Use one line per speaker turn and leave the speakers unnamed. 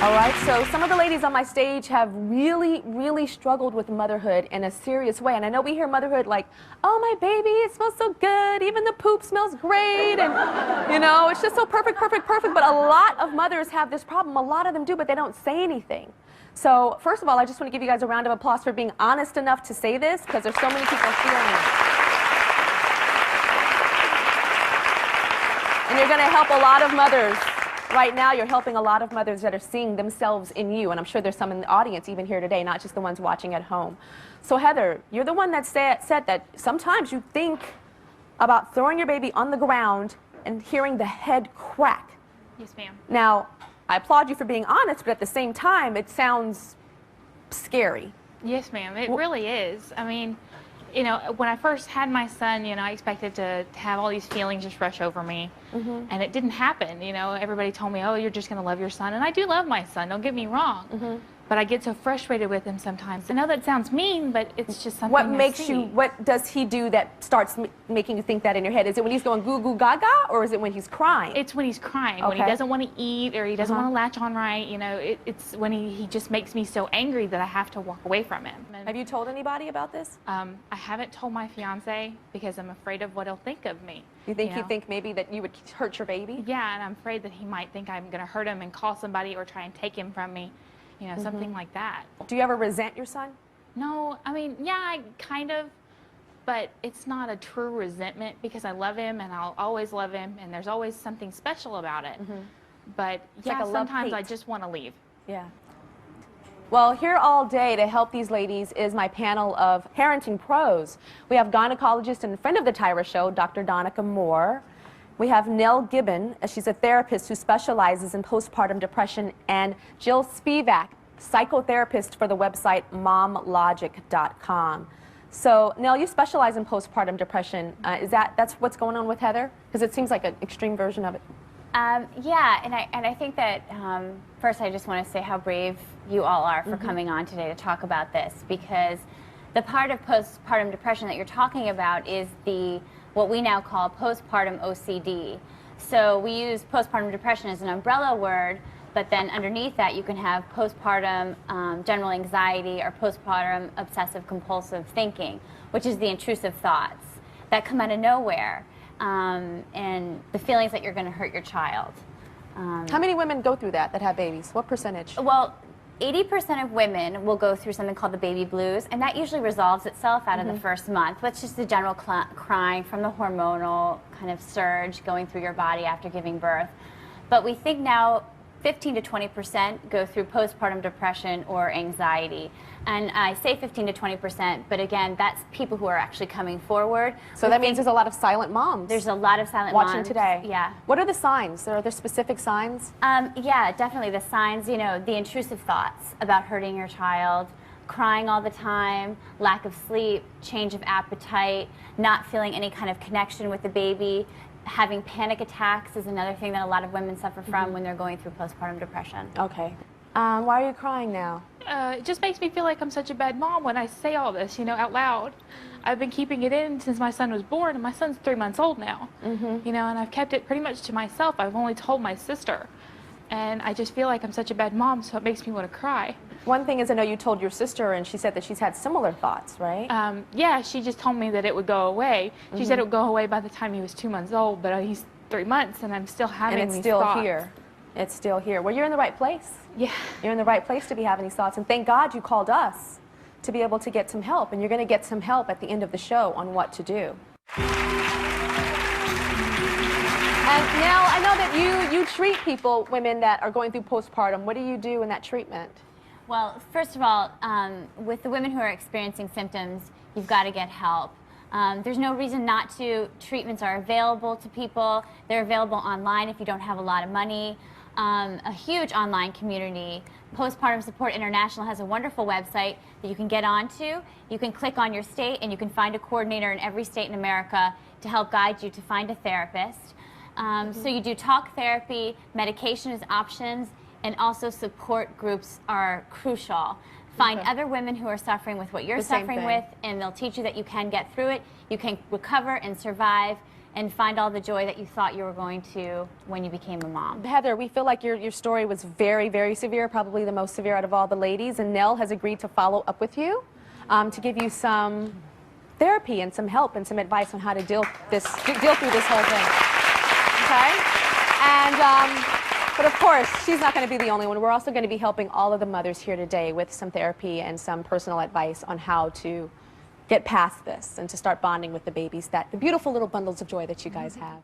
All right, so some of the ladies on my stage have really struggled with motherhood in a serious way. And I know we hear motherhood like, oh, my baby, it smells so good. Even the poop smells great. And, you know, it's just so perfect. But a lot of mothers have this problem. A lot of them do, but they don't say anything. So, first of all, I just want to give you guys a round of applause for being honest enough to say this, because there's so many people feeling it. And you're going to help a lot of mothers. Right now, you're helping a lot of mothers that are seeing themselves in you, and I'm sure there's some in the audience even here today, not just the ones watching at home. So Heather, you're the one that said that sometimes you think about throwing your baby on the ground and hearing the head crack.
Yes, ma'am.
Now, I applaud you for being honest, but at the same time, it sounds scary.
Yes, ma'am. It really is. I mean, you know, when I first had my son, you know, I expected to have all these feelings just rush over me. And it didn't happen. You know, everybody told me, oh, you're just going to love your son. And I do love my son, don't get me wrong. But I get so frustrated with him sometimes. I know that sounds mean, but it's just something
what does he do that starts making you think that in your head? Is it when he's going goo goo gaga, or is it when he's crying?
It's when he's crying, when he doesn't want to eat, or he doesn't want to latch on right. You know, it's when he just makes me so angry that I have to walk away from him. And,
have you told anybody about this?
I haven't told my fiance because I'm afraid of what he'll think of me.
You think he'd think maybe that you would hurt your baby?
Yeah, and I'm afraid that he might think I'm going to hurt him and call somebody or try and take him from me. You know, something like that.
Do you ever resent your son?
No, I mean, yeah, I kind of, but it's not a true resentment because I love him and I'll always love him and there's always something special about it. But
it's
yeah,
like a
sometimes I
love-hate.
just want to leave.
Yeah. Well, here all day to help these ladies is my panel of parenting pros. We have gynecologist and friend of the Tyra Show, Dr. Donica Moore. We have Nell Gibbon, she's a therapist who specializes in postpartum depression, and Jill Spivak, psychotherapist for the website momlogic.com. So, Nell, you specialize in postpartum depression. That's what's going on with Heather? Because it seems like an extreme version of it.
Yeah, and I think that first I just want to say how brave you all are for coming on today to talk about this, because the part of postpartum depression that you're talking about is what we now call postpartum OCD. So we use postpartum depression as an umbrella word, but then underneath that you can have postpartum general anxiety or postpartum obsessive compulsive thinking, which is the intrusive thoughts that come out of nowhere, and the feelings that you're going to hurt your child.
How many women go through that have babies? What percentage?
Well, 80% of women will go through something called the baby blues, and that usually resolves itself out of the first month. That's just the general crying from the hormonal kind of surge going through your body after giving birth. But we think now 15 to 20% go through postpartum depression or anxiety. And I say 15 to 20%, but again, that's people who are actually coming forward.
So that means there's a lot of silent moms.
There's a lot of silent moms
watching today.
Yeah.
What are the signs? Are there specific signs?
Yeah, definitely the signs, you know, the intrusive thoughts about hurting your child, crying all the time, lack of sleep, change of appetite, not feeling any kind of connection with the baby. Having panic attacks is another thing that a lot of women suffer from when they're going through postpartum depression.
Okay. Why are you crying now?
It just makes me feel like I'm such a bad mom when I say all this, you know, out loud. I've been keeping it in since my son was born, and my son's 3 months old now. You know, and I've kept it pretty much to myself. I've only told my sister. And I just feel like I'm such a bad mom, so it makes me want to cry.
One thing is, I know you told your sister, and she said that she's had similar thoughts, right?
Yeah, she just told me that it would go away. She said it would go away by the time he was 2 months old, but he's 3 months, and I'm still having these thoughts.
And it's still here. It's still here. Well, you're in the right place.
Yeah.
You're in the right place to be having these thoughts, and thank God you called us to be able to get some help, and you're going to get some help at the end of the show on what to do. And now, I know that you treat people, women that are going through postpartum. What do you do in that treatment?
Well, first of all, with the women who are experiencing symptoms, you've got to get help. There's no reason not to. Treatments are available to people. They're available online if you don't have a lot of money. A huge online community. Postpartum Support International has a wonderful website that you can get onto. You can click on your state and you can find a coordinator in every state in America to help guide you to find a therapist. So you do talk therapy, medication is options, and also support groups are crucial. Find other women who are suffering with what you're suffering with, and they'll teach you that you can get through it, you can recover and survive, and find all the joy that you thought you were going to when you became a mom.
Heather, we feel like your story was very, very severe, probably the most severe out of all the ladies, and Nell has agreed to follow up with you to give you some therapy and some help and some advice on how to deal through this whole thing. Okay? And, but of course, she's not going to be the only one. We're also going to be helping all of the mothers here today with some therapy and some personal advice on how to get past this and to start bonding with the babies, the beautiful little bundles of joy that you guys have.